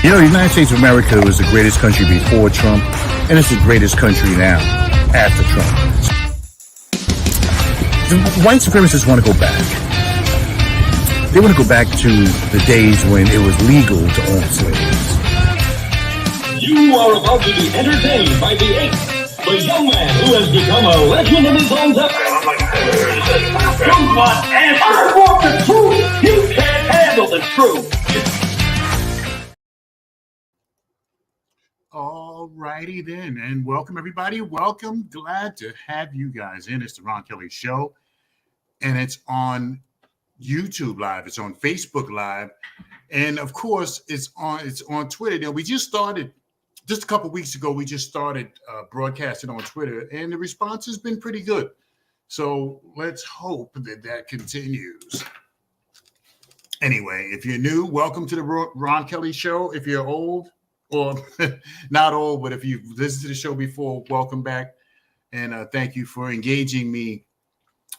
You know, the United States of America was the greatest country before Trump, and it's the greatest country now after Trump. The white supremacists want to go back. They want to go back to the days when it was legal to own slaves. You are about to be entertained by the ape, the young man who has become a legend of his own time. You want answers? I want the truth. You can't handle the truth. All righty then, and welcome everybody. Welcome. Glad to have you guys in. It's the Ron Kelly Show, and it's on YouTube Live. It's on Facebook Live, and of course, it's on Twitter. Now, we just started just a couple weeks ago. We just started broadcasting on Twitter, and the response has been pretty good. So let's hope that continues. Anyway, if you're new, welcome to the Ron Kelly Show. If you're old, or not old, but if you've listened to the show before, welcome back. And thank you for engaging me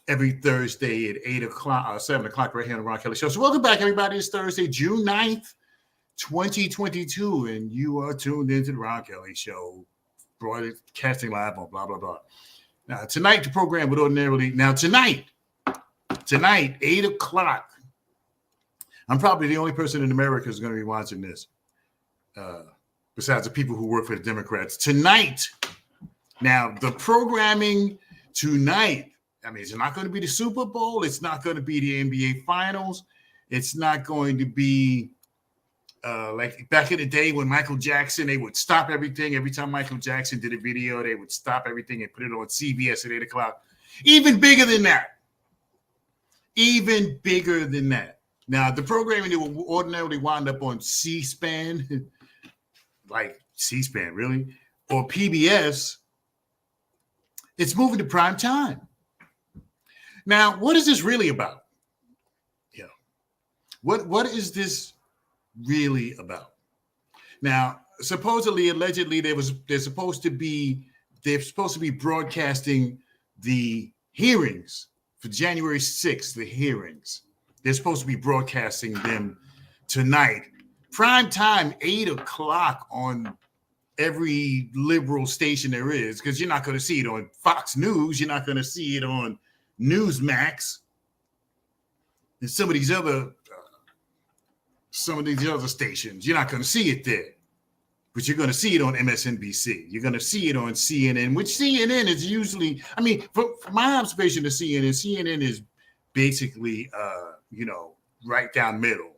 every Thursday at 8 o'clock, 7 o'clock right here on the Ron Kelly Show. So welcome back, everybody. It's Thursday, June 9th, 2022, and you are tuned into the Ron Kelly Show, broadcasting live on blah, blah, blah. Now, tonight, the program would ordinarily, tonight, 8 o'clock, I'm probably the only person in America who's going to be watching this. Besides the people who work for the Democrats tonight. Now, the programming tonight, I mean, it's not going to be the Super Bowl. It's not going to be the NBA Finals. It's not going to be like back in the day when Michael Jackson, they would stop everything. Every time Michael Jackson did a video, they would stop everything and put it on CBS at 8 o'clock. Even bigger than that. Even bigger than that. Now, the programming that will ordinarily wind up on C-SPAN, like C-SPAN, really, or PBS, it's moving to prime time. Now, what is this really about? Yeah. What is this really about? Now, supposedly, allegedly, they're supposed to be broadcasting the hearings for January 6th, the hearings. They're supposed to be broadcasting them tonight. Prime time, 8 o'clock on every liberal station there is, because you're not going to see it on Fox News. You're not going to see it on Newsmax and some of these other stations. You're not going to see it there. But you're going to see it on MSNBC. You're going to see it on CNN, which CNN is usually, I mean, from my observation of CNN is basically, right down middle.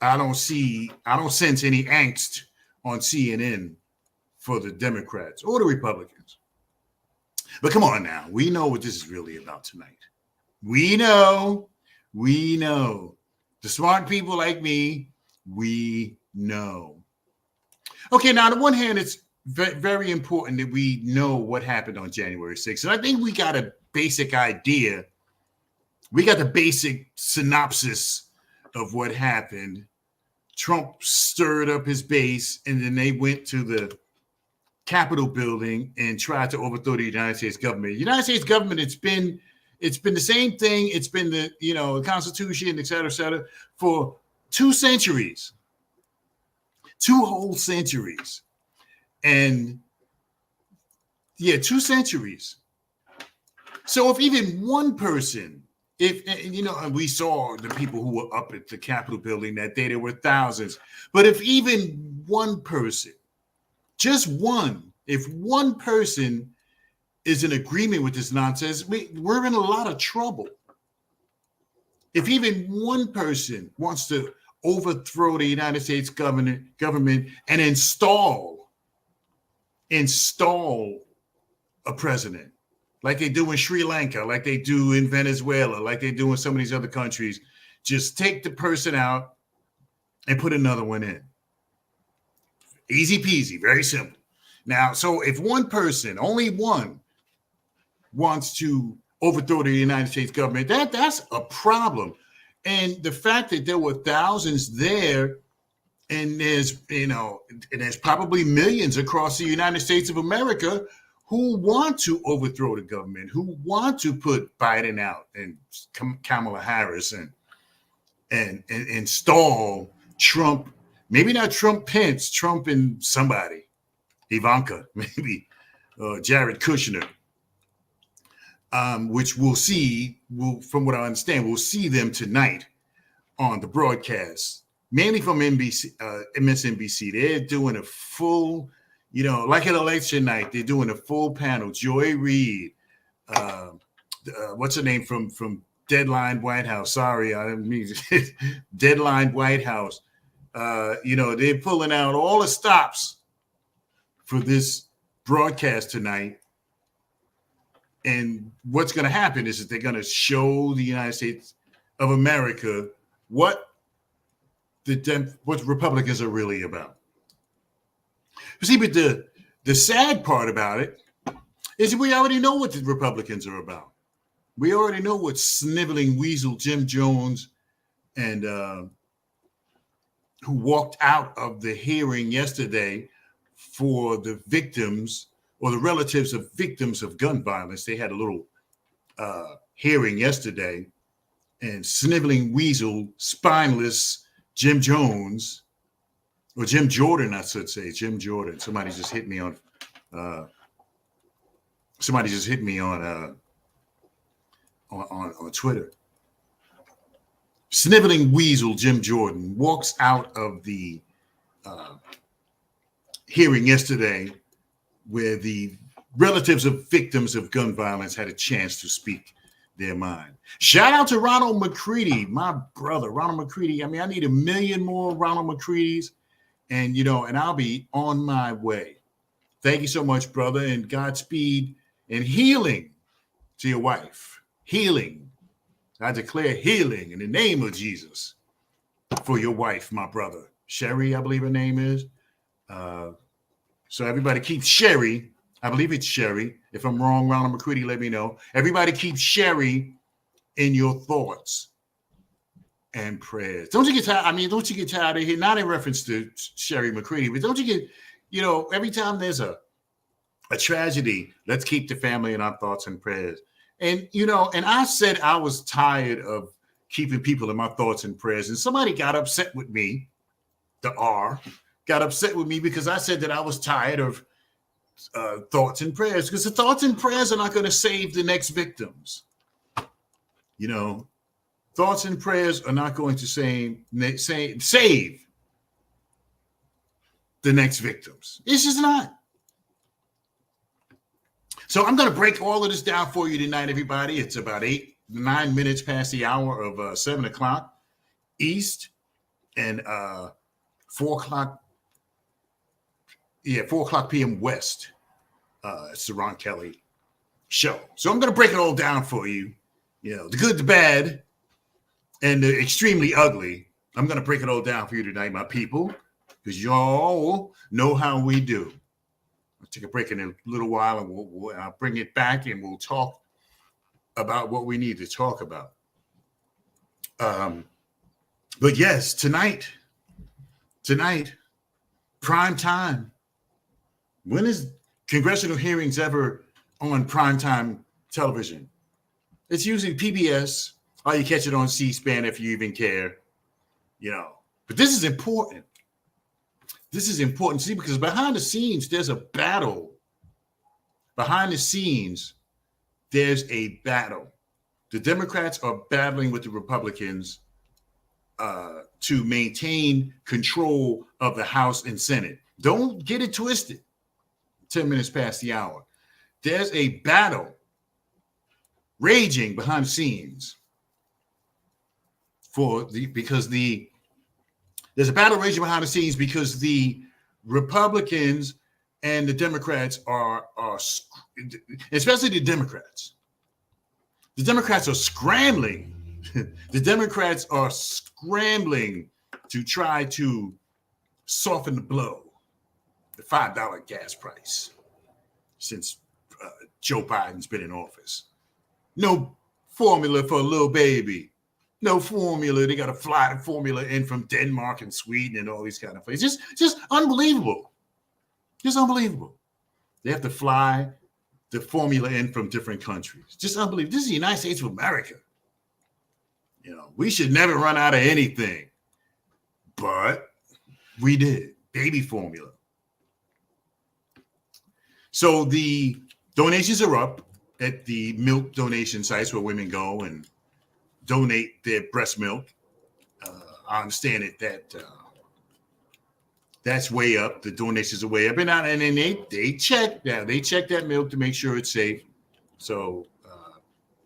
I don't sense any angst on CNN for the Democrats or the Republicans. But come on now. We know what this is really about tonight. We know. The smart people like me, we know. Okay, now on the one hand, it's very important that we know what happened on January 6th. And I think we got a basic idea. We got the basic synopsis of what happened. Trump stirred up his base, and then they went to the Capitol building and tried to overthrow the United States government. The United States government, it's been the same thing. It's been the Constitution, et cetera, for 2 centuries, 2 whole centuries. And 2 centuries. So if even one person, and we saw the people who were up at the Capitol building that day, there were thousands. But if even one person, just one, if one person is in agreement with this nonsense, we're in a lot of trouble. If even one person wants to overthrow the United States government and install a president, like they do in Sri Lanka, like they do in Venezuela, like they do in some of these other countries, just take the person out and put another one in. Easy peasy, very simple. Now, so if one person, only one, wants to overthrow the United States government, that's a problem. And the fact that there were thousands there, and there's probably millions across the United States of America who want to overthrow the government, who want to put Biden out and Kamala Harris and install Trump, maybe not Trump Pence, Trump and somebody, Ivanka, maybe Jared Kushner, which we'll see, from what I understand, we'll see them tonight on the broadcast, mainly from MSNBC. They're doing a full, like an election night, they're doing a full panel. Joy Reid, what's her name from Deadline White House? Sorry, I didn't mean Deadline White House. They're pulling out all the stops for this broadcast tonight. And what's going to happen is that they're going to show the United States of America what Republicans are really about. See, but the sad part about it is we already know what the Republicans are about. We already know what sniveling weasel Jim Jones and who walked out of the hearing yesterday for the victims or the relatives of victims of gun violence. They had a little hearing yesterday, and sniveling weasel, spineless Jim Jones, or Jim Jordan, I should say, Jim Jordan. Somebody just hit me on Twitter. Sniveling weasel Jim Jordan walks out of the hearing yesterday where the relatives of victims of gun violence had a chance to speak their mind. Shout out to Ronald McCready, my brother, Ronald McCready. I mean, I need 1 million more Ronald McCreadys, and I'll be on my way. Thank you so much, brother, and Godspeed and healing to your wife. Healing. I declare healing in the name of Jesus for your wife, my brother. Sherry, I believe her name is. So everybody keep Sherry. I believe it's Sherry. If I'm wrong, Ronald McCready, let me know. Everybody keep Sherry in your thoughts and prayers. Don't you get tired? I mean, don't you get tired of here? Not in reference to Sherry McCready, but don't you get, every time there's a tragedy, let's keep the family in our thoughts and prayers. And, and I said I was tired of keeping people in my thoughts and prayers. And somebody got upset with me, got upset with me because I said that I was tired of thoughts and prayers, because the thoughts and prayers are not going to save the next victims. Thoughts and prayers are not going to save the next victims. It's just not. So I'm going to break all of this down for you tonight, everybody. It's about 9 minutes past the hour of 7 o'clock East and 4 o'clock. Yeah, 4 o'clock p.m. West. It's the Ron Kelly Show. So I'm going to break it all down for you. The good, the bad, and the extremely ugly. I'm going to break it all down for you tonight, my people, because y'all know how we do. I'll take a break in a little while, and I'll bring it back, and we'll talk about what we need to talk about. But yes, tonight, prime time. When is congressional hearings ever on primetime television? It's usually PBS, or you catch it on C-SPAN if you even care, But this is important. This is important, see, because behind the scenes, there's a battle. Behind the scenes, there's a battle. The Democrats are battling with the Republicans to maintain control of the House and Senate. Don't get it twisted. 10 minutes past the hour. There's a battle raging behind the scenes there's a battle raging behind the scenes because the Republicans and the Democrats are especially the Democrats. The Democrats are scrambling. The Democrats are scrambling to try to soften the blow. The $5 gas price since Joe Biden's been in office. No formula for a little baby. No formula. They got to fly the formula in from Denmark and Sweden and all these kind of places. Just unbelievable. Just unbelievable. They have to fly the formula in from different countries. Just unbelievable. This is the United States of America. We should never run out of anything. but we did baby formula. So the donations are up at the milk donation sites where women go and donate their breast milk. I understand it that that's way up. The donations are way up, and then they check that. They check that milk to make sure it's safe. So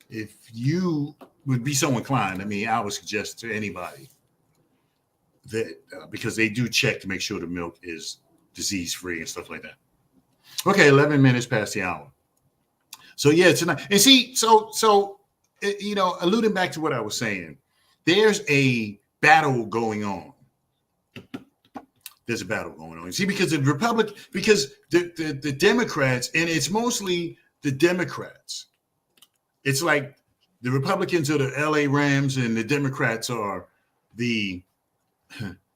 if you would be so inclined, I mean, I would suggest to anybody that because they do check to make sure the milk is disease free and stuff like that. Okay, 11 minutes past the hour. So yeah, tonight, and see, so you know, alluding back to what I was saying, there's a battle going on. There's a battle going on. See, because the the Democrats, and it's mostly the Democrats. It's like the Republicans are the LA Rams and the Democrats are the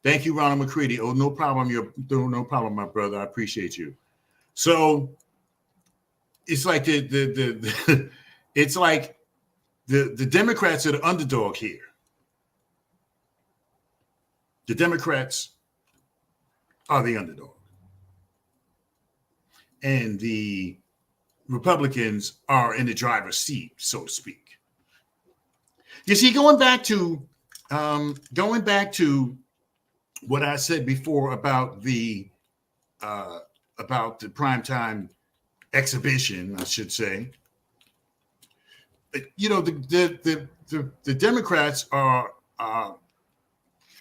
thank you, Ronald McCready. Oh, no problem. No problem, my brother. I appreciate you. So it's like it's like the Democrats are the underdog here. The Democrats are the underdog. And the Republicans are in the driver's seat, so to speak. You see, going back to what I said before about the primetime exhibition, I should say. You know, the Democrats are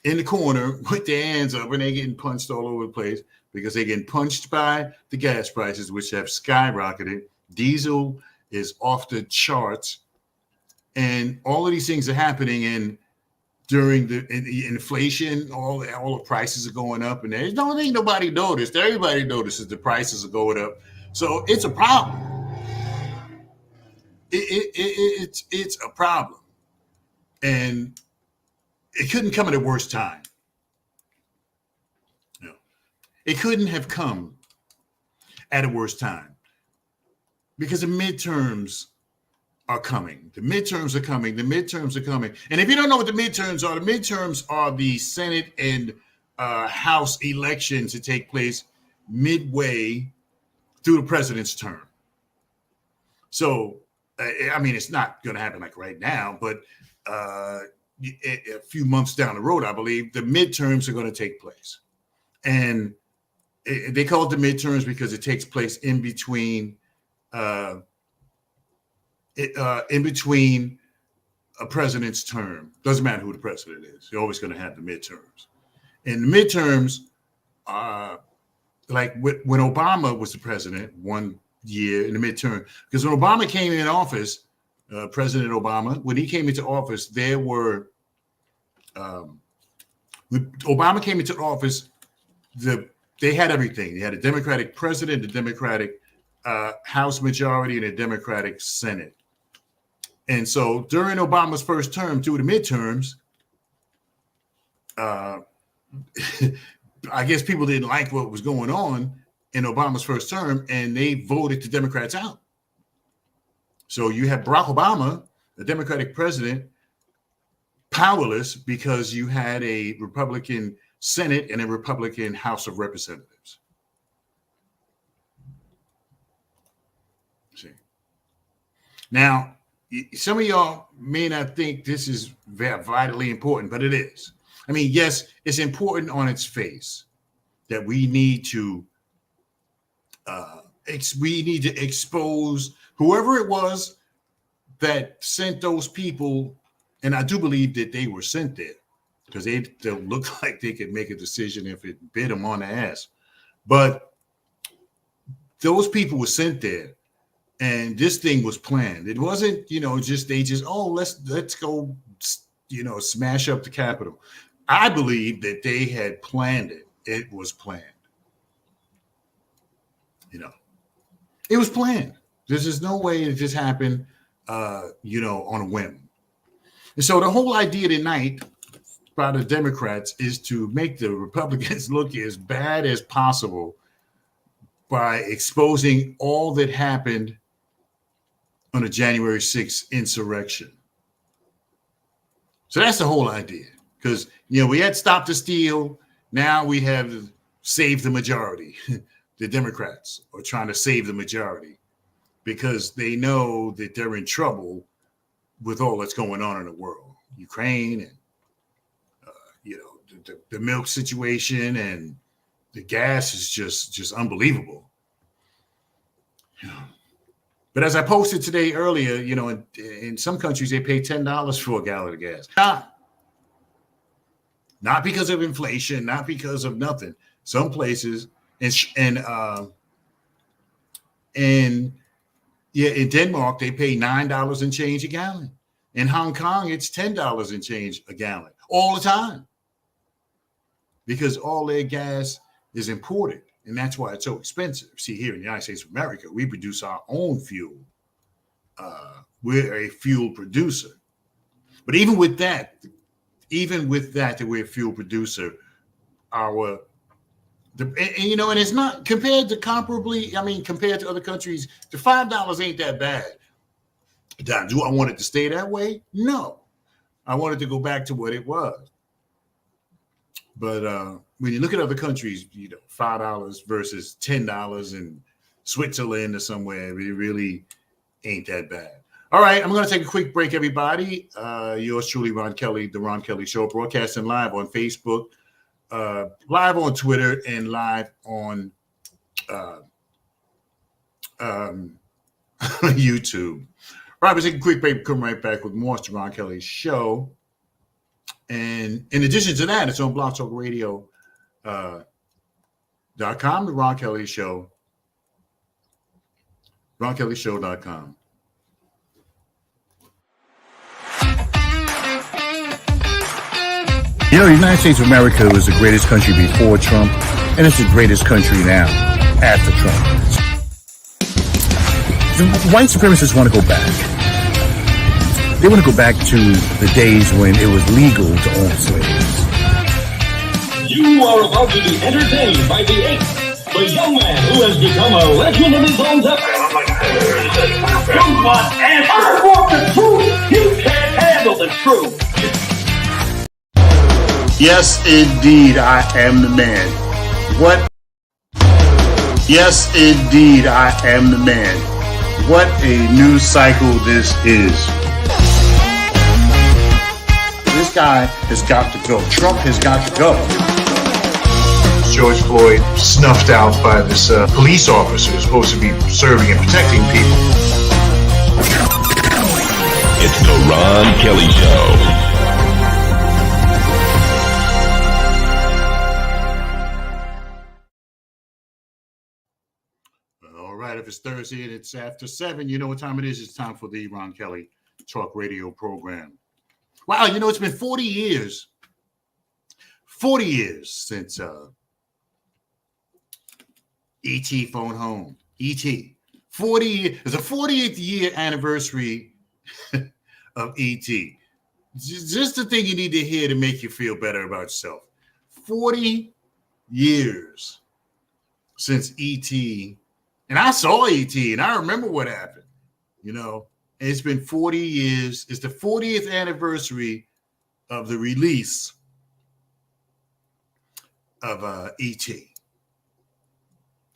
in the corner with their hands up, and they're getting punched all over the place because they're getting punched by the gas prices, which have skyrocketed. Diesel is off the charts, and all of these things are happening. And during the inflation, all the prices are going up, and ain't nobody noticed. Everybody notices the prices are going up, so it's a problem. It's a problem, and it couldn't come at a worse time. No, it couldn't have come at a worse time because the midterms are coming. The midterms are coming. And if you don't know what the midterms are the Senate and House elections that take place midway through the president's term. So, I mean, it's not going to happen like right now, but a few months down the road, I believe, the midterms are going to take place. And they call it the midterms because it takes place in between a president's term. Doesn't matter who the president is. You're always going to have the midterms. And the midterms are like when Obama was the president one year in the midterm. Because when Obama came in office, President Obama, when he came into office, there were when Obama came into office, they had everything. They had a Democratic president, a Democratic House majority, and a Democratic Senate. And so during Obama's first term, through the midterms, I guess people didn't like what was going on in Obama's first term, and they voted the Democrats out. So you have Barack Obama, the Democratic president, powerless because you had a Republican Senate and a Republican House of Representatives. See. Now, some of y'all may not think this is vitally important, but it is. I mean, yes, it's important on its face that we need to expose whoever it was that sent those people, and I do believe that they were sent there because they don't look like they could make a decision if it bit them on the ass. But those people were sent there, and this thing was planned. It wasn't, let's go, smash up the Capitol. I believe that they had planned it. It was planned. It was planned. There's no way it just happened, on a whim. And so the whole idea tonight by the Democrats is to make the Republicans look as bad as possible by exposing all that happened on the January 6th insurrection. So that's the whole idea. because we had Stop the Steal. Now we have Save the Majority. The Democrats are trying to save the majority because they know that they're in trouble with all that's going on in the world, Ukraine, and the milk situation, and the gas is just unbelievable. But as I posted today earlier, in some countries they pay $10 for a gallon of gas. Not because of inflation, not because of nothing. Some places, in Denmark they pay $9 and change a gallon. In Hong Kong, it's $10 and change a gallon all the time, because all their gas is imported, and that's why it's so expensive. See, here in the United States of America, we produce our own fuel. We're a fuel producer. But even with that we're a fuel producer, and it's not compared to compared to other countries, the $5 ain't that bad. Do I want it to stay that way? No. I want it to go back to what it was. But when you look at other countries, $5 versus $10 in Switzerland or somewhere, it really ain't that bad. All right, I'm going to take a quick break, everybody. Yours truly, Ron Kelly, The Ron Kelly Show, broadcasting live on Facebook, live on Twitter, and live on YouTube. All right, we'll take a quick break, come right back with more of The Ron Kelly Show. And in addition to that, it's on blogtalkradio.com, The Ron Kelly Show, RonKellyShow.com. The United States of America was the greatest country before Trump, and it's the greatest country now after Trump. The white supremacists want to go back. They want to go back to the days when it was legal to own slaves. You are about to be entertained by the ape, the young man who has become a legend of his own time. You want answers? I want the truth. You can't handle the truth. Yes, indeed, I am the man. What? Yes, indeed, I am the man. What a news cycle this is. This guy has got to go. Trump has got to go. George Floyd snuffed out by this police officer who's supposed to be serving and protecting people. It's the Ron Kelly Show. All right, if it's Thursday and it's after 7, you know what time it is. It's time for the Ron Kelly Talk Radio program. Wow, it's been 40 years. 40 years since E.T. phoned home. E.T. 40 years. It's a 40th year anniversary of E.T. Just the thing you need to hear to make you feel better about yourself. 40 years since E.T. And I saw E.T. and I remember what happened. And it's been 40 years. It's the 40th anniversary of the release of E.T.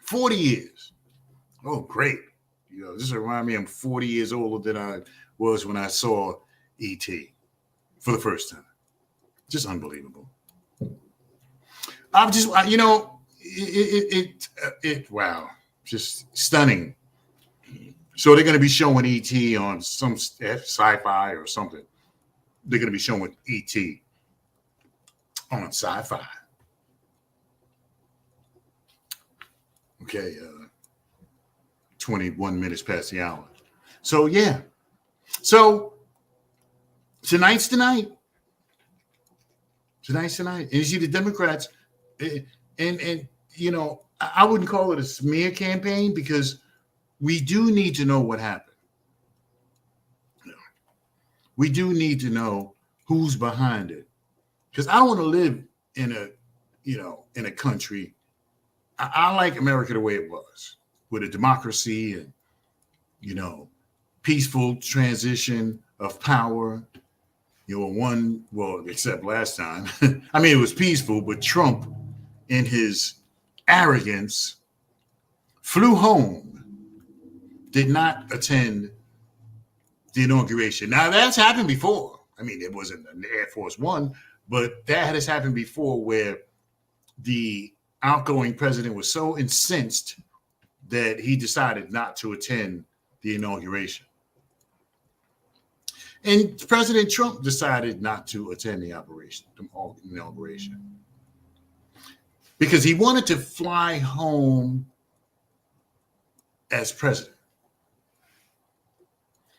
40 years. Oh, great. This reminds me I'm 40 years older than I was when I saw E.T. for the first time. Just unbelievable. I'm just, wow, just stunning. So they're going to be showing E.T. on some sci-fi or something. They're going to be showing E.T. on sci-fi. Okay, 21 minutes past the hour. So, yeah. So, tonight's the night. Tonight's the night. And you see the Democrats, and I wouldn't call it a smear campaign because we do need to know what happened. We do need to know who's behind it. Because I don't want to live in a country. I like America the way it was, with a democracy and, peaceful transition of power, except last time. I mean, it was peaceful, but Trump, in his arrogance, flew home, did not attend the inauguration. Now, that's happened before. I mean, it wasn't an Air Force One, but that has happened before where the outgoing president was so incensed that he decided not to attend the inauguration. And President Trump decided not to attend the inauguration because he wanted to fly home as president.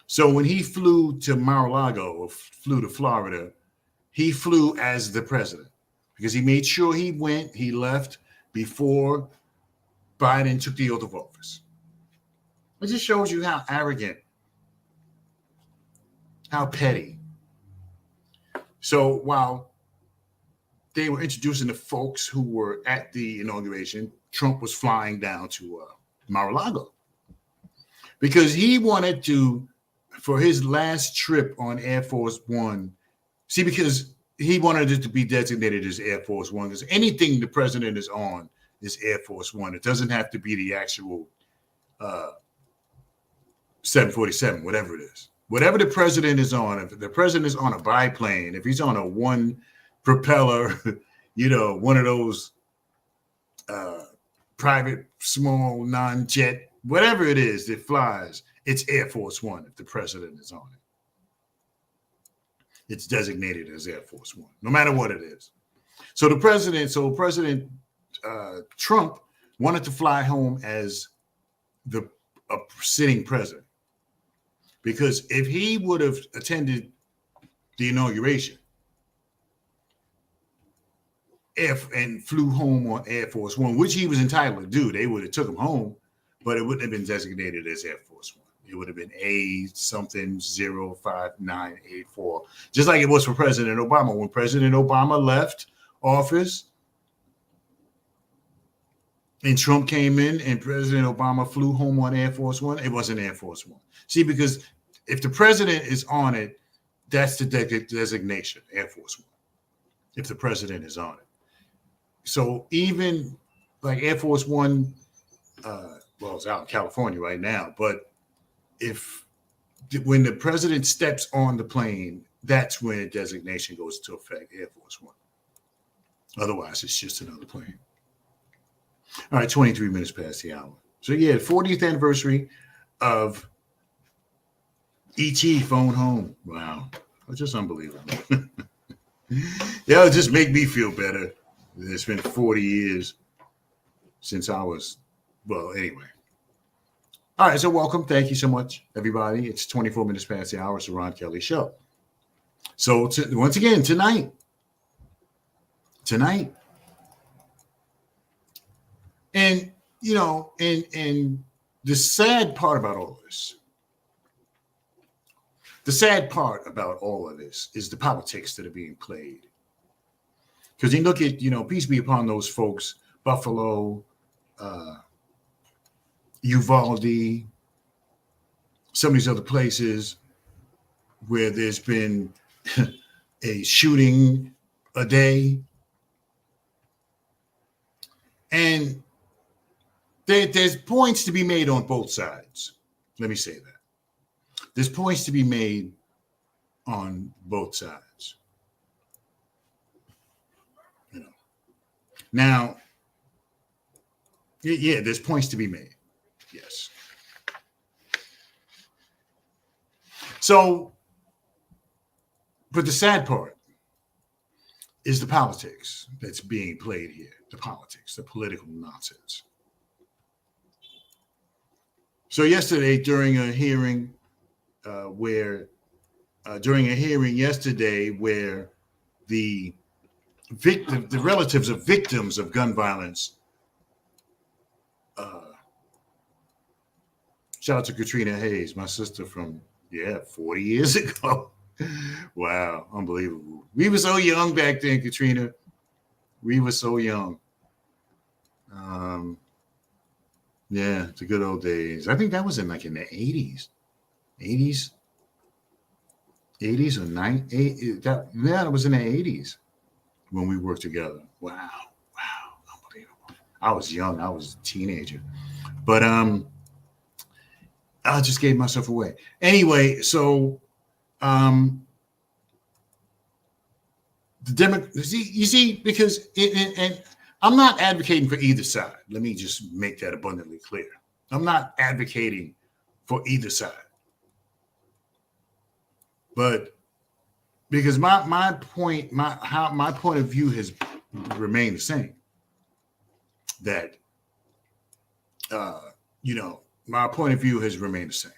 So when he flew to Mar-a-Lago or flew to Florida, he flew as the president because he made sure he left before Biden took the oath of office. It just shows you how arrogant, how petty. So while they were introducing the folks who were at the inauguration, Trump was flying down to Mar-a-Lago because he wanted to, for his last trip on Air Force One, because he wanted it to be designated as Air Force One, because anything the president is on is Air Force One. It doesn't have to be the actual 747, whatever it is. Whatever the president is on, if the president is on a biplane, if he's on a one propeller, one of those private, small, non-jet, whatever it is that flies, it's Air Force One if the president is on it. It's designated as Air Force One, no matter what it is. So President Trump wanted to fly home as a sitting president. Because if he would have attended the inauguration and flew home on Air Force One, which he was entitled to do, they would have took him home, but it wouldn't have been designated as Air Force One. It would have been A-5984, just like it was for President Obama. When President Obama left office and Trump came in and President Obama flew home on Air Force One, it wasn't Air Force One. See, because if the president is on it, that's the designation, Air Force One, if the president is on it. So even like Air Force One, it's out in California right now, but when the president steps on the plane, that's when the designation goes into effect, Air Force One. Otherwise, it's just another plane. All right, 23 minutes past the hour. So yeah, 40th anniversary of E.T. phone home. Wow. It's just unbelievable. It'll just make me feel better. It's been 40 years since I was, anyway. All right, so welcome. Thank you so much, everybody. It's 24 minutes past the hour. It's the Ron Kelly Show. So once again, tonight. And, and the sad part about all this, is the politics that are being played. Because you look at, peace be upon those folks, Buffalo, Uvalde, some of these other places where there's been a shooting a day. And there's points to be made on both sides. Let me say that. There's points to be made on both sides. Now, yeah, there's points to be made. Yes. So, but the sad part is the politics that's being played here. The politics, the political nonsense. So yesterday, during a hearing where the relatives of victims of gun violence, shout out to Katrina Hayes, my sister from 40 years ago. Wow, unbelievable. We were so young back then, Katrina. We were so young. The good old days. I think that was in the 80s. 80s or 90s. That was in the 80s when we worked together. Wow. Unbelievable. I was young. I was a teenager. But I just gave myself away. Anyway, so you see, because and I'm not advocating for either side. Let me just make that abundantly clear. I'm not advocating for either side. But because my point of view has remained the same. That my point of view has remained the same.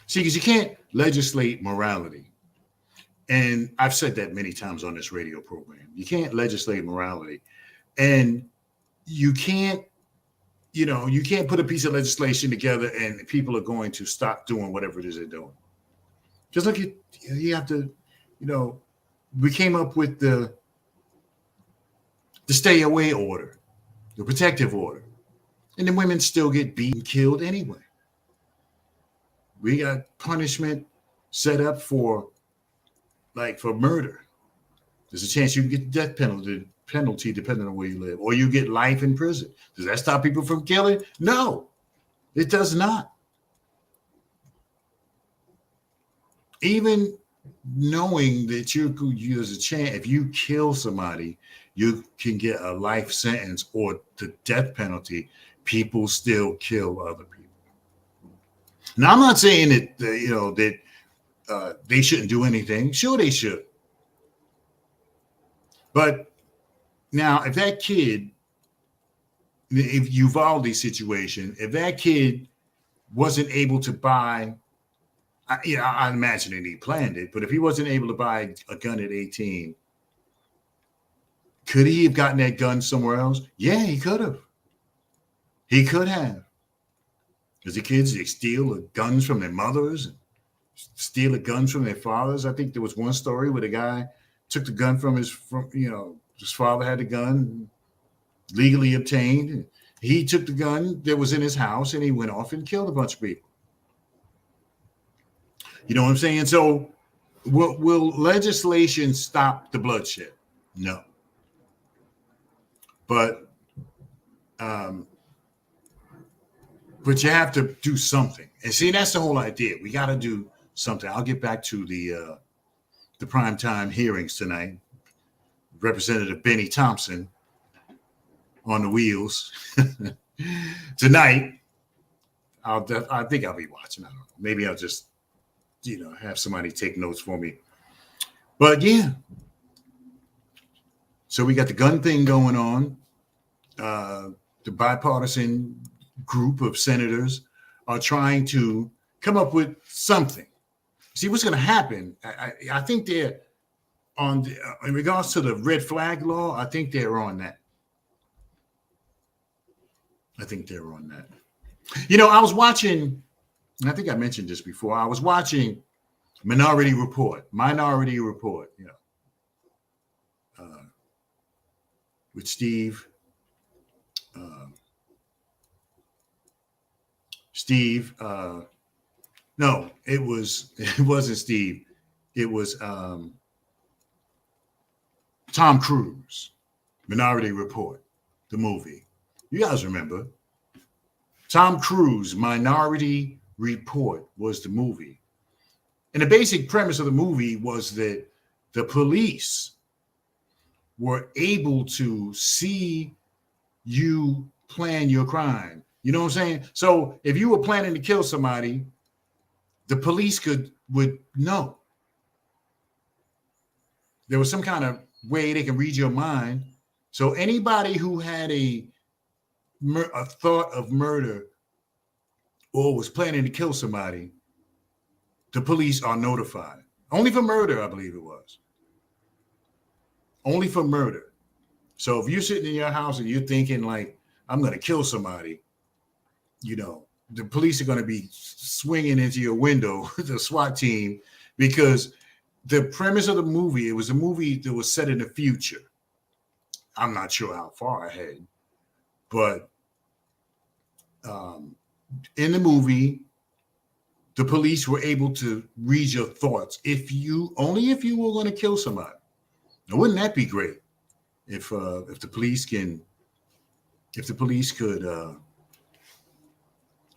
See, because you can't legislate morality. And I've said that many times on this radio program. You can't legislate morality. And you can't put a piece of legislation together and people are going to stop doing whatever it is they're doing. Just like you have to, we came up with the stay away order, the protective order. And then women still get beaten, killed anyway. We got punishment set up for murder. There's a chance you can get the death penalty depending on where you live, or you get life in prison. Does that stop people from killing? No, it does not. Even knowing that there's a chance if you kill somebody, you can get a life sentence or the death penalty, people still kill other people. Now, I'm not saying that they shouldn't do anything. Sure, they should. But now, if that kid, if Uvalde's situation, if that kid wasn't able to buy, I imagine that he planned it, but if he wasn't able to buy a gun at 18, could he have gotten that gun somewhere else? Yeah, he could have. He could have. Because the kids, they steal the guns from their mothers and steal the guns from their fathers. I think there was one story where the guy took the gun from his father had the gun legally obtained. He took the gun that was in his house and he went off and killed a bunch of people. You know what I'm saying? So will legislation stop the bloodshed? No. But you have to do something. And see, that's the whole idea. We got to do something. I'll get back to the primetime hearings tonight. Representative Benny Thompson on the wheels tonight. I think I'll be watching. I don't know. Maybe I'll just, have somebody take notes for me. But yeah. So we got the gun thing going on. The bipartisan group of senators are trying to come up with something. See what's going to happen. I think they're on in regards to the red flag law. I think they're on that. I was watching, and I think I mentioned this before. I was watching Minority Report, with Steve. No, it wasn't Steve. It was Tom Cruise, Minority Report, the movie. You guys remember? Tom Cruise, Minority Report was the movie. And the basic premise of the movie was that the police were able to see you plan your crime. You know what I'm saying? So if you were planning to kill somebody, the police would know. There was some kind of way they can read your mind. So anybody who had a thought of murder or was planning to kill somebody, the police are notified. Only for murder, I believe it was. Only for murder. So if you're sitting in your house and you're thinking like, I'm going to kill somebody, the police are going to be swinging into your window, the SWAT team, because the premise of the movie, it was a movie that was set in the future. I'm not sure how far ahead, but in the movie, the police were able to read your thoughts if you were going to kill somebody. Now, wouldn't that be great if the police could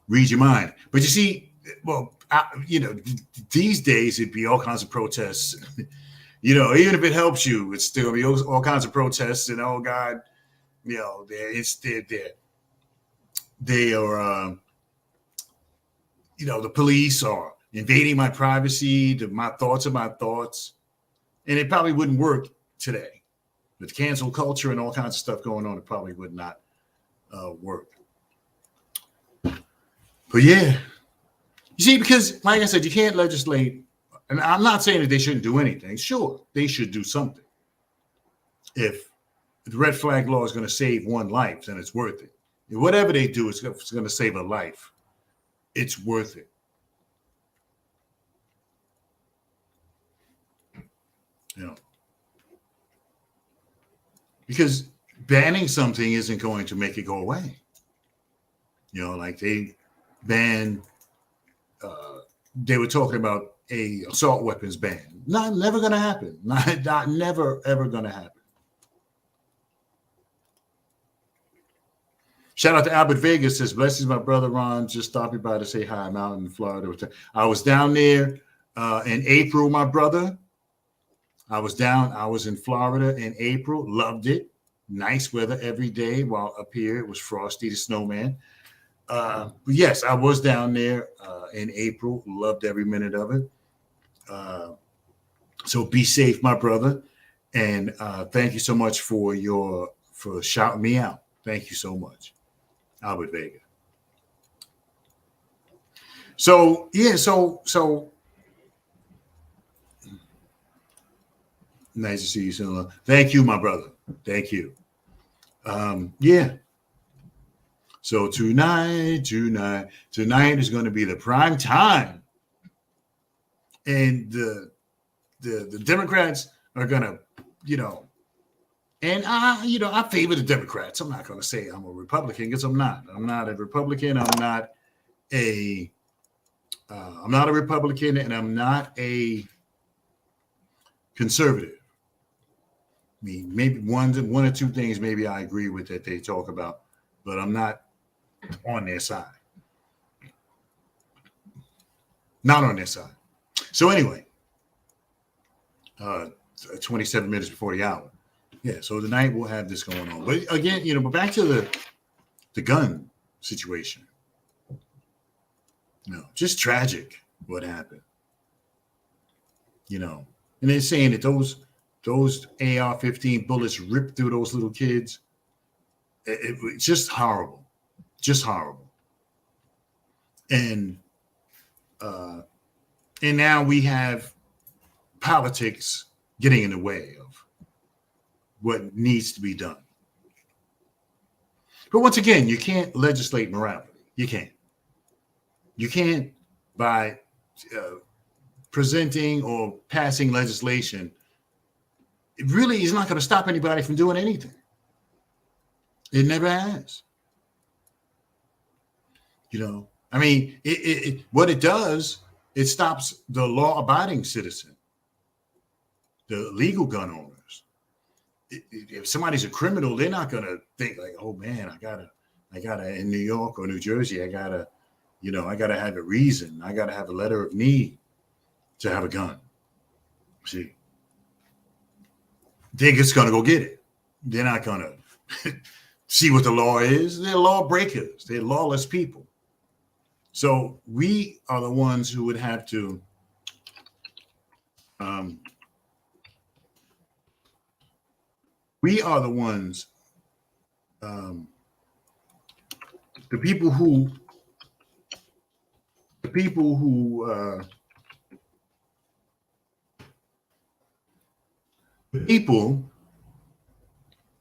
read your mind? But you see, well, these days it'd be all kinds of protests. Even if it helps you, it's still gonna be all kinds of protests. And oh God, they are the police are invading my privacy. My thoughts are my thoughts, and it probably wouldn't work today with cancel culture and all kinds of stuff going on. It probably would not work. But yeah, you see, because like I said, you can't legislate. And I'm not saying that they shouldn't do anything. Sure, they should do something. If the red flag law is going to save one life, then it's worth it. If whatever they do is going to save a life, it's worth it. Because banning something isn't going to make it go away. Like they banned, they were talking about a assault weapons ban. Never going to happen. Not never, ever going to happen. Shout out to Albert Vegas, says, blessings, my brother Ron, just stopping by to say hi. I'm out in Florida. I was down there in April, my brother. I was in Florida in April, loved it. Nice weather every day, while up here it was frosty, the snowman. But yes, I was down there in April, loved every minute of it. So be safe, my brother. And thank you so much for shouting me out. Thank you so much, Albert Vega. So yeah, so nice to see you soon. Thank you, my brother. Thank you. Yeah. So tonight is going to be the prime time, and the Democrats are going to, and I favor the Democrats. I'm not going to say I'm a Republican, because I'm not. I'm not a Republican. I'm not a Republican, and I'm not a conservative. I mean, maybe one or two things maybe I agree with that they talk about, but I'm not on their side. Not on their side. So anyway, 27 minutes before the hour. Yeah, so tonight we'll have this going on. But again, but back to the gun situation. Just tragic what happened. And they're saying that those AR-15 bullets ripped through those little kids. It's just horrible. Just horrible. And now we have politics getting in the way of what needs to be done. But once again, you can't legislate morality. You can't. You can't, by presenting or passing legislation, it really is not going to stop anybody from doing anything. It never has. I mean, what it does, it stops the law-abiding citizen, the legal gun owners. If somebody's a criminal, they're not going to think like, oh man, I gotta in New York or New Jersey, I gotta have a reason. I gotta have a letter of need to have a gun. See, they're just gonna go get it. They're not gonna see what the law is. They're lawbreakers. They're lawless people. So we are the ones who would have to we are the ones, the people who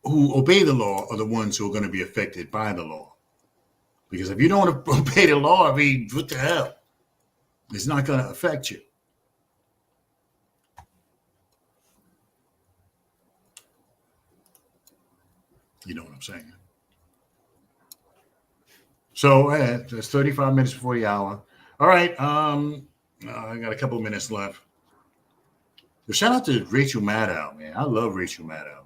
obey the law are the ones who are going to be affected by the law. Because if you don't obey the law, I mean, what the hell? It's not going to affect you. You know what I'm saying? So that's 35 minutes before the hour. All right. I got a couple minutes left. But shout out to Rachel Maddow, man. I love Rachel Maddow.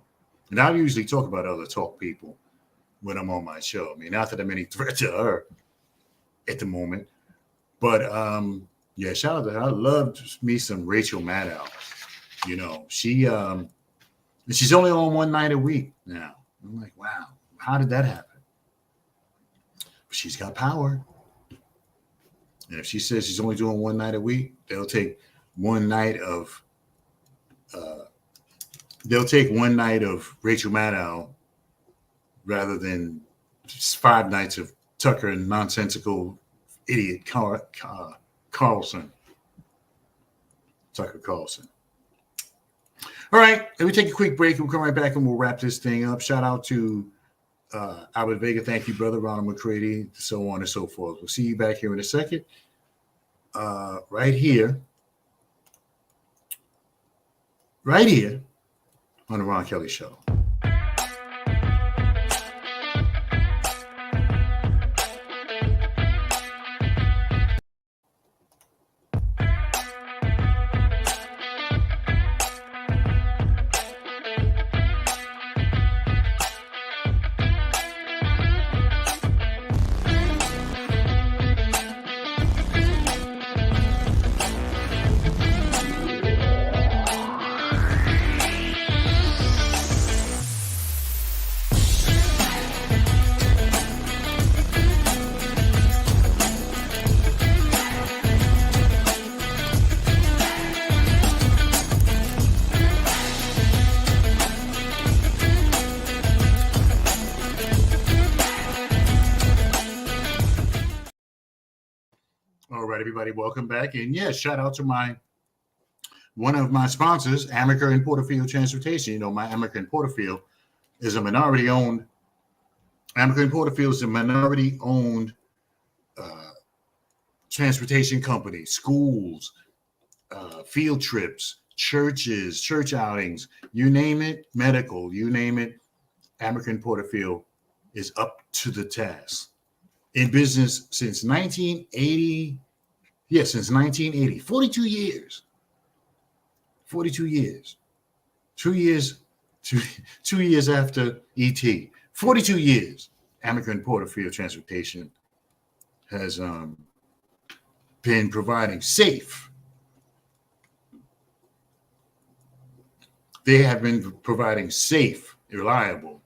And I usually talk about other talk people when I'm on my show. I mean, not that I'm any threat to her at the moment. But yeah, shout out to her. I loved me some Rachel Maddow. You know, she's only on one night a week now. I'm like, wow, how did that happen? But she's got power. And if she says she's only doing one night a week, they'll take one night of Rachel Maddow rather than 5 nights of Tucker and nonsensical idiot Carlson. Tucker Carlson. All right, let me take a quick break. We'll come right back and we'll wrap this thing up. Shout out to Albert Vega. Thank you, brother. Ronald McCready, so on and so forth. We'll see you back here in a second. Right here on the Ron Kelly Show. All right, everybody, welcome back. And yes, shout out to one of my sponsors, Amaker and Porterfield Transportation. You know, my Amaker and Porterfield is a minority-owned. Amaker and Porterfield is a minority-owned transportation company. Schools, field trips, churches, church outings, you name it, medical, you name it. Amaker and Porterfield is up to the task. In business since 1980. Yeah, since 1980. 42 years. 42 years. 2 years. 2 years after ET. 42 years. Amaker and Porterfield Transportation has been providing safe. They have been providing safe, reliable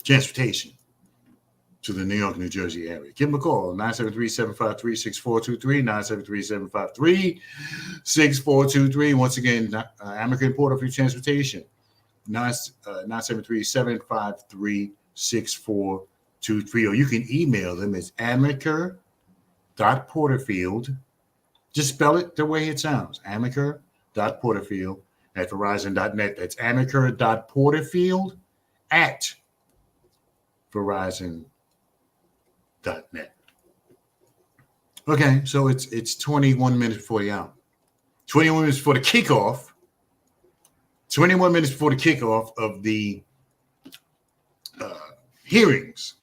transportation to the New York, New Jersey area. Give them a call, 973-753-6423, 973-753-6423. Once again, Amaker and Porterfield Transportation, 973-753-6423. Or you can email them. It's amaker.porterfield. Just spell it the way it sounds, amaker.porterfield at verizon.net. That's amaker.porterfield at verizon.net. Okay, so it's 21 minutes before the hour. 21 minutes before the kickoff. 21 minutes before the kickoff of the hearings.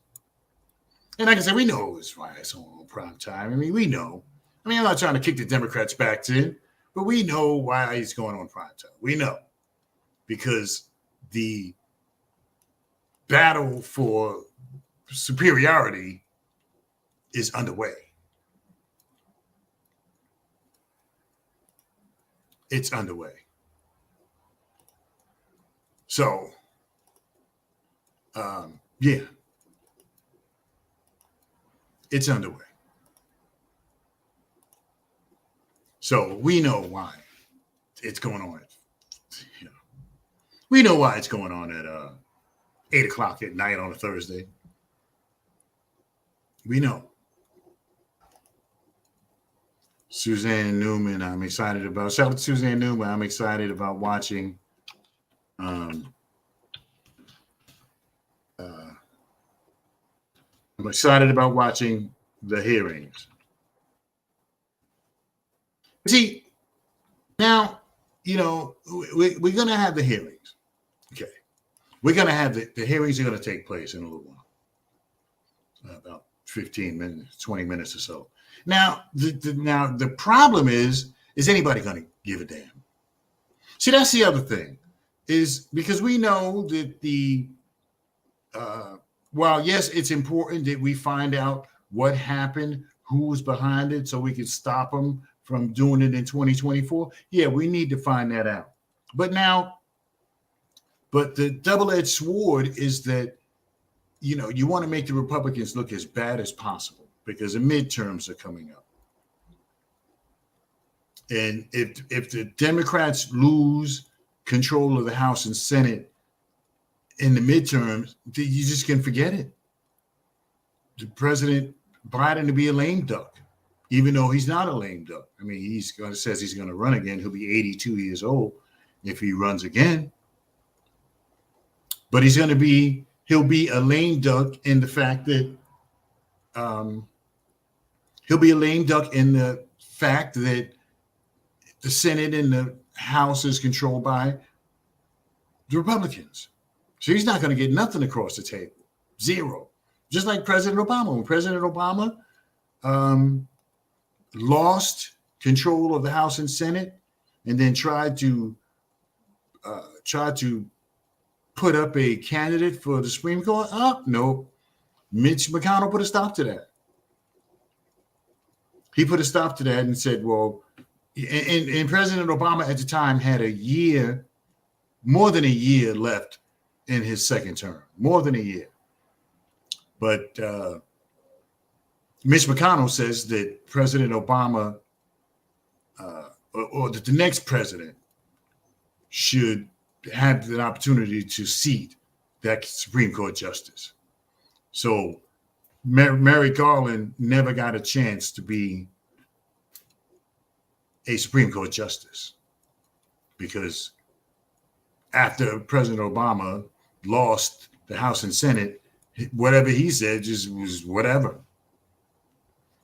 And like I said, we know it's why it's on prime time. I mean, we know. I mean, I'm not trying to kick the Democrats back to, but we know why it's going on prime time. We know. Because the battle for superiority is underway. It's underway. So, yeah, it's underway. So we know why it's going on. You know, we know why it's going on at 8 o'clock at night on a Thursday. We know. Suzanne Newman, I'm excited about. Shout out to Suzanne Newman. I'm excited about watching. I'm excited about watching the hearings. See, now, you know, we're going to have the hearings. Okay. We're going to have the hearings are going to take place in a little while. About 15 minutes, 20 minutes or so. Now, the problem is anybody going to give a damn? See, that's the other thing, is because we know that while yes, it's important that we find out what happened, who was behind it, so we can stop them from doing it in 2024. Yeah, we need to find that out. But the double-edged sword is that, you want to make the Republicans look as bad as possible because the midterms are coming up. And if the Democrats lose control of the House and Senate in the midterms, you just can forget it. The President Biden to be a lame duck, even though he's not a lame duck. I mean, says he's going to run again. He'll be 82 years old if he runs again. But he'll be a lame duck in the fact that he'll be a lame duck in the fact that the Senate and the House is controlled by the Republicans. So he's not going to get nothing across the table. Zero. Just like President Obama. When President Obama lost control of the House and Senate and then tried to put up a candidate for the Supreme Court, no. Mitch McConnell put a stop to that. He put a stop to that and said, well, and President Obama at the time had more than a year left in his second term, more than a year. But Mitch McConnell says that President Obama or that the next president should have the opportunity to seat that Supreme Court justice. So Merrick Garland never got a chance to be a Supreme Court justice because after President Obama lost the House and Senate, whatever he said just was whatever.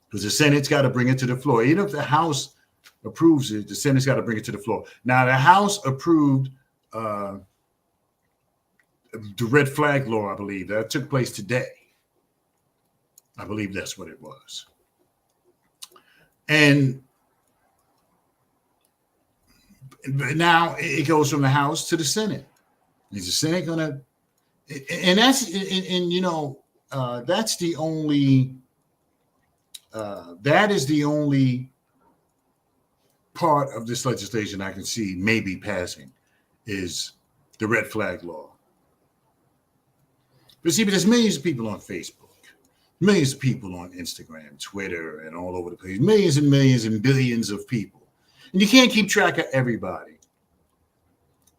Because the Senate's got to bring it to the floor. Even if the House approves it, the Senate's got to bring it to the floor. Now, the House approved the red flag law, I believe. That took place today. I believe that's what it was. And now it goes from the House to the Senate. Is the Senate going to, and that's the only, that is the only part of this legislation I can see maybe passing is the red flag law. But see, there's millions of people on Facebook, millions of people on Instagram, Twitter, and all over the place, millions and millions and billions of people. And you can't keep track of everybody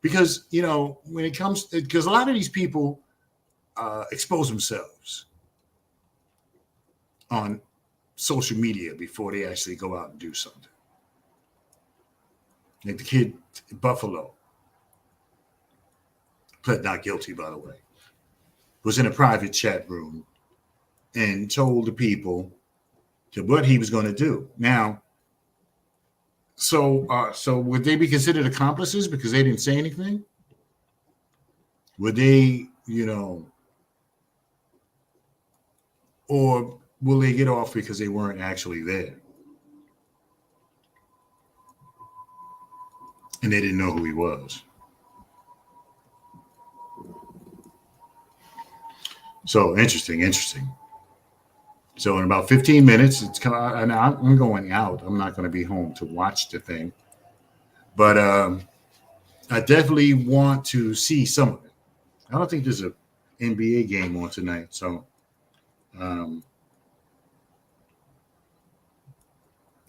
because, when it comes, because a lot of these people expose themselves on social media before they actually go out and do something. Like the kid in Buffalo, pled not guilty, by the way, was in a private chat room and told the people what he was going to do. Now, so would they be considered accomplices because they didn't say anything? Would they, or will they get off because they weren't actually there? And they didn't know who he was. So interesting. So in about 15 minutes, and I'm going out. I'm not going to be home to watch the thing. But I definitely want to see some of it. I don't think there's an NBA game on tonight. So,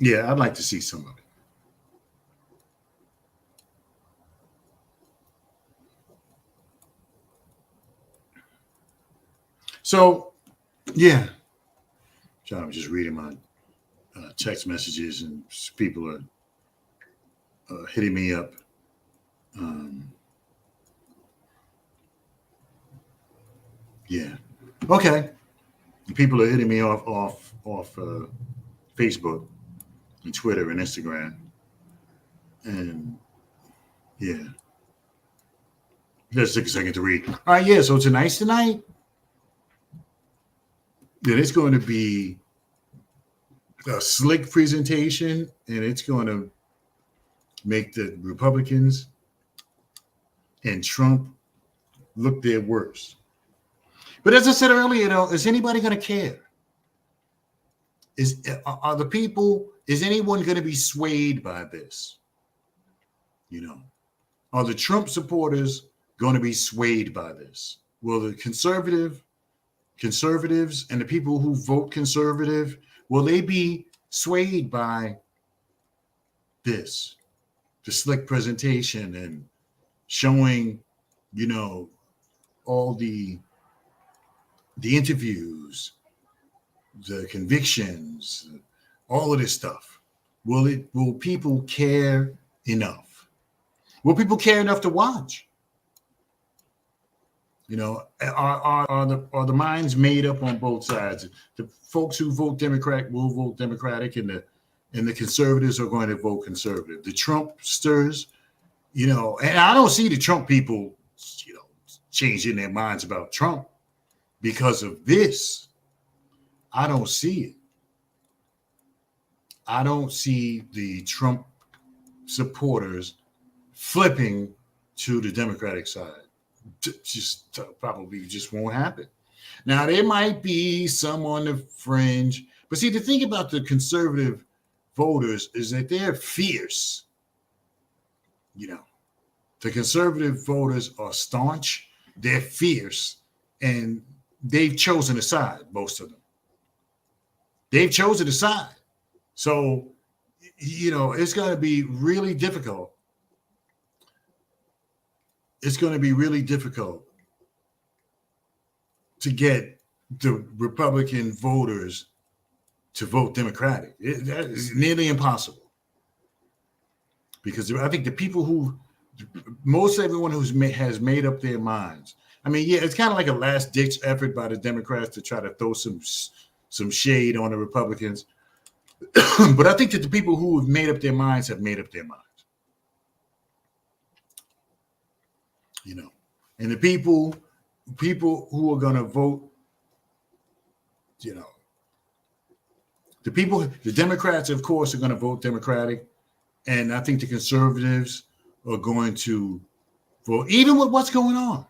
yeah, I'd like to see some of it. So, yeah, I'm just reading my text messages and people are hitting me up. Yeah. Okay. People are hitting me off Facebook and Twitter and Instagram. And yeah. Let's take a second to read. All right, yeah. So tonight, then it's going to be a slick presentation, and it's going to make the Republicans and Trump look their worst. But as I said earlier, though, is anybody going to care? Is anyone going to be swayed by this? You know, are the Trump supporters going to be swayed by this? Will the conservatives and the people who vote conservative, will they be swayed by this? The slick presentation and showing, you know, all the interviews, the convictions, all of this stuff. Will people care enough? Will people care enough to watch? You know, are the minds made up on both sides? The folks who vote Democrat will vote Democratic, and the conservatives are going to vote conservative. The Trumpsters, you know, and I don't see the Trump people, you know, changing their minds about Trump because of this. I don't see it. I don't see the Trump supporters flipping to the Democratic side. Probably just won't happen. Now, there might be some on the fringe, but see, the thing about the conservative voters is that they're fierce. You know, the conservative voters are staunch, they're fierce, and they've chosen a side, most of them. They've chosen a side. So, you know, it's going to be really difficult. It's going to be really difficult to get the Republican voters to vote Democratic. That is nearly impossible. Because I think the people who, most everyone has made up their minds. I mean, yeah, it's kind of like a last-ditch effort by the Democrats to try to throw some shade on the Republicans. But I think that the people who have made up their minds have made up their minds. You know, and the people who are going to vote, you know, the Democrats, of course, are going to vote Democratic. And I think the conservatives are going to vote, even with what's going on,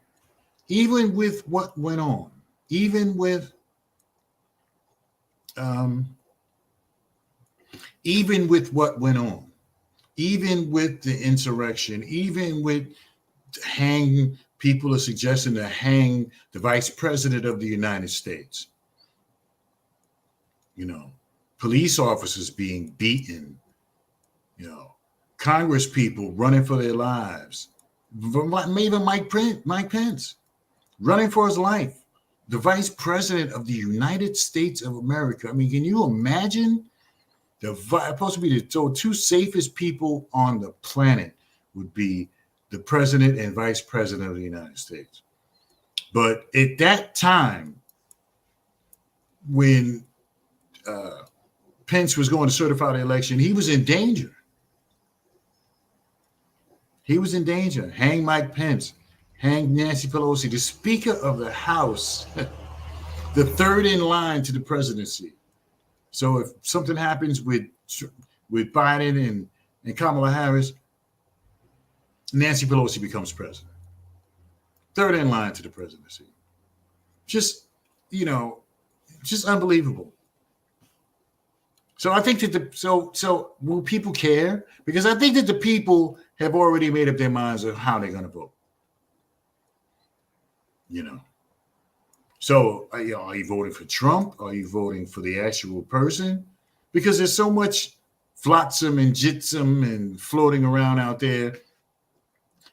even with what went on, even with what went on, even with the insurrection, even with people are suggesting to hang the vice president of the United States. You know, police officers being beaten, you know, Congress people running for their lives, maybe Mike Pence running for his life, the vice president of the United States of America. I mean, can you imagine? Supposed to be the two safest people on the planet would be the president and vice president of the United States. But at that time, when Pence was going to certify the election, he was in danger. He was in danger. Hang Mike Pence, hang Nancy Pelosi, the Speaker of the House, the third in line to the presidency. So if something happens with Biden and Kamala Harris, Nancy Pelosi becomes president. Third in line to the presidency. Just, you know, just unbelievable. So I think that so will people care? Because I think that the people have already made up their minds of how they're going to vote. You know. So are you voting for Trump? Are you voting for the actual person? Because there's so much flotsam and jitsam and floating around out there.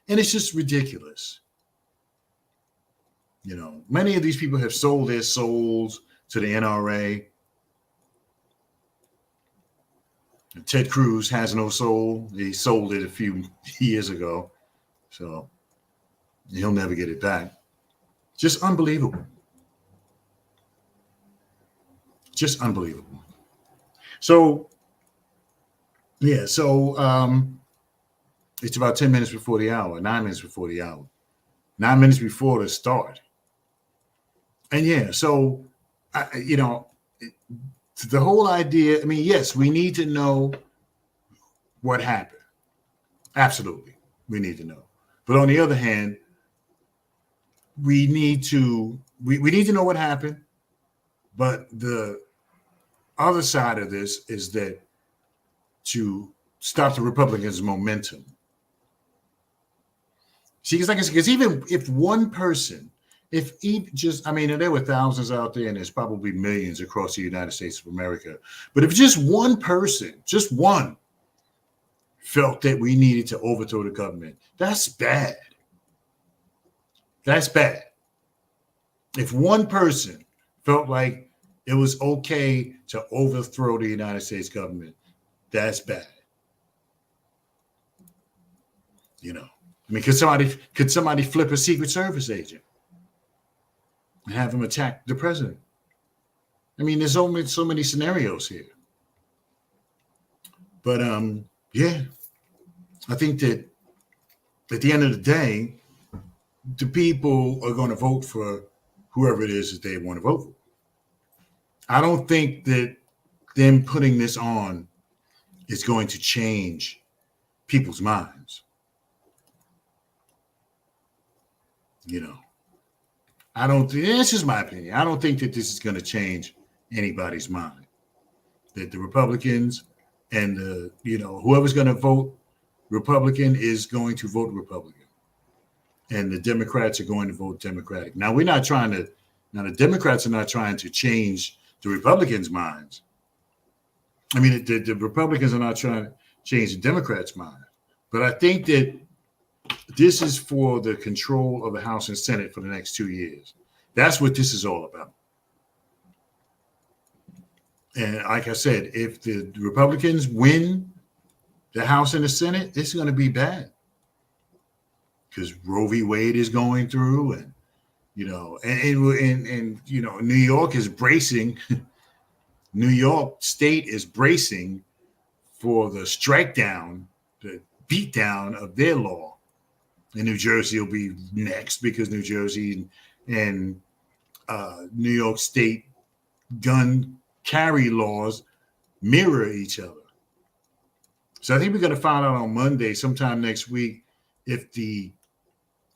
And it's just ridiculous. You know, many of these people have sold their souls to the NRA. Ted Cruz has no soul. He sold it a few years ago. So he'll never get it back. Just unbelievable. Just unbelievable. So, yeah, so it's about 10 minutes before the hour, 9 minutes before the hour, 9 minutes before the start. And yeah, so, you know, the whole idea, I mean, yes, we need to know what happened. Absolutely. We need to know. But on the other hand, we need to know what happened. But the other side of this is that to stop the Republicans' momentum. See, because even if one person, there were thousands out there and there's probably millions across the United States of America. But if just one person, just one, felt that we needed to overthrow the government, that's bad. That's bad. If one person felt like it was okay to overthrow the United States government, that's bad. You know, I mean, could somebody flip a Secret Service agent and have him attack the president? I mean, there's so many scenarios here. But yeah, I think that at the end of the day, the people are going to vote for whoever it is that they want to vote for. I don't think that them putting this on is going to change people's minds. You know, this is my opinion. I don't think that this is going to change anybody's mind. That the Republicans and whoever's going to vote Republican is going to vote Republican. And the Democrats are going to vote Democratic. Now, the Democrats are not trying to change the Republicans' minds. I mean, the Republicans are not trying to change the Democrats' mind. But I think that this is for the control of the House and Senate for the next 2 years. That's what this is all about. And like I said, if the Republicans win the House and the Senate, it's going to be bad. Because Roe v. Wade is going through, and New York is bracing. New York State is bracing for the strike down, the beat down of their law. And New Jersey will be next because New Jersey and New York State gun carry laws mirror each other. So I think we're going to find out on Monday, sometime next week, if the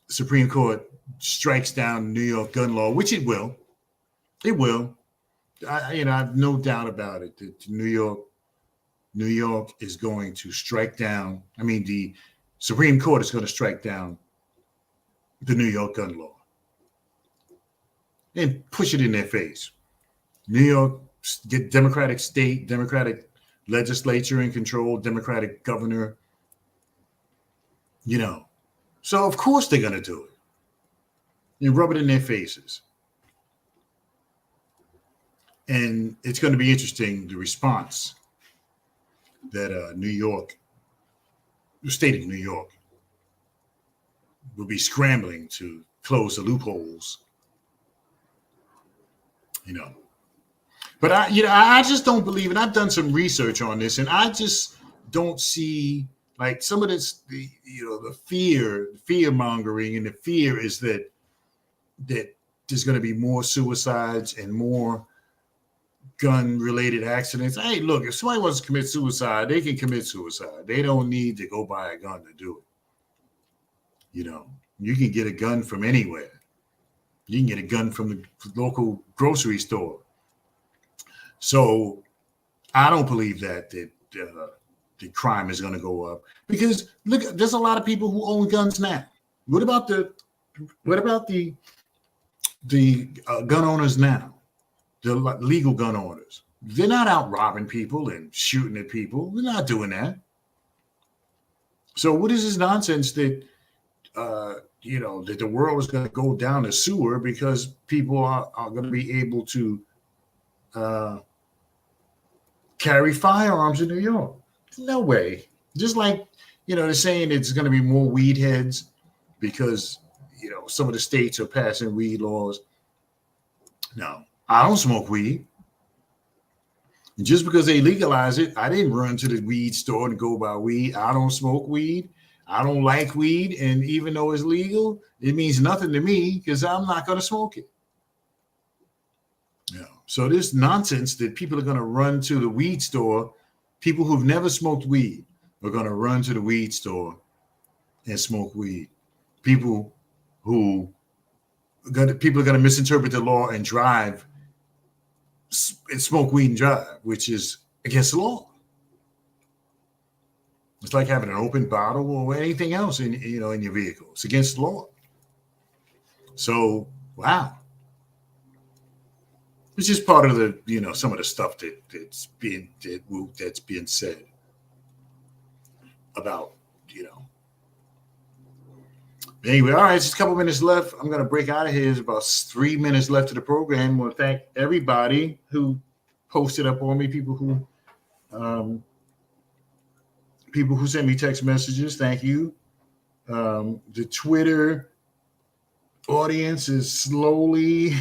Supreme Court strikes down New York gun law, which it will. It will. I have no doubt about it that New York is going to strike down. I mean, the Supreme Court is going to strike down the New York gun law and push it in their face. New York, get Democratic state, Democratic legislature in control, Democratic governor, So, of course, they're going to do it and rub it in their faces. And it's going to be interesting, the response that the state of New York, will be scrambling to close the loopholes, But I just don't believe it. I've done some research on this, and I just don't see like some of this, the fear mongering, and the fear is that there's going to be more suicides and more gun-related accidents. Hey, look, if somebody wants to commit suicide, they can commit suicide. They don't need to go buy a gun to do it. You can get a gun from anywhere. You can get a gun from the local grocery store. So I don't believe that the crime is going to go up, because look, there's a lot of people who own guns now. What about the gun owners now? The legal gun owners. They're not out robbing people and shooting at people. They're not doing that. So what is this nonsense that that the world is going to go down a sewer because people are going to be able to carry firearms in New York? No way. Just like, they're saying it's going to be more weed heads because, some of the states are passing weed laws. No, I don't smoke weed. And just because they legalize it, I didn't run to the weed store and go buy weed. I don't smoke weed. I don't like weed. And even though it's legal, it means nothing to me because I'm not going to smoke it. So this nonsense that people are going to run to the weed store, people who've never smoked weed are going to run to the weed store and smoke weed. People are going to misinterpret the law and drive and smoke weed and drive, which is against the law. It's like having an open bottle or anything else in your vehicle. It's against the law. So, wow. It's just part of the, some of the stuff that's being said about, Anyway, all right, just a couple minutes left. I'm going to break out of here. There's about 3 minutes left of the program. I want to thank everybody who posted up on me, people who sent me text messages. Thank you. The Twitter audience is slowly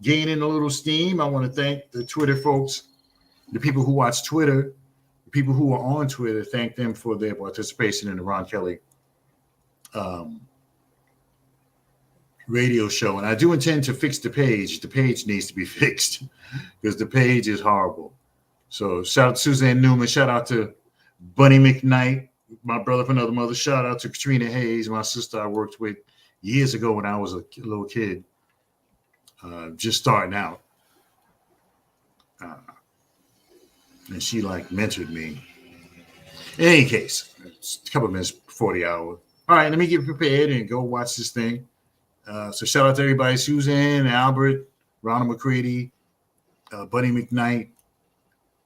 gaining a little steam. I want to thank the Twitter folks, the people who watch Twitter, the people who are on Twitter. Thank them for their participation in the Ron Kelly radio show. And I do intend to fix the page. The page needs to be fixed because the page is horrible. So shout out to Suzanne Newman. Shout out to Bunny McKnight, my brother from another mother. Shout out to Katrina Hayes, my sister I worked with years ago when I was a little kid, just starting out. And she mentored me. In any case, it's a couple of minutes before the hour. All right, let me get prepared and go watch this thing. So shout out to everybody, Suzanne, Albert, Ronald McCready, Bunny McKnight,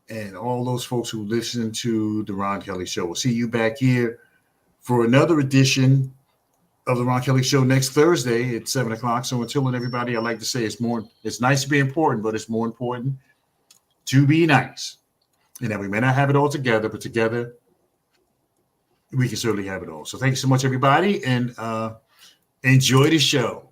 and all those folks who listen to the Ron Kelly Show. We'll see you back here for another edition of the Ron Kelly Show next Thursday at 7 o'clock. So until then, everybody, I'd like to say it's nice to be important, but it's more important to be nice. And that we may not have it all together, but together we can certainly have it all. So thank you so much, everybody, and enjoy the show.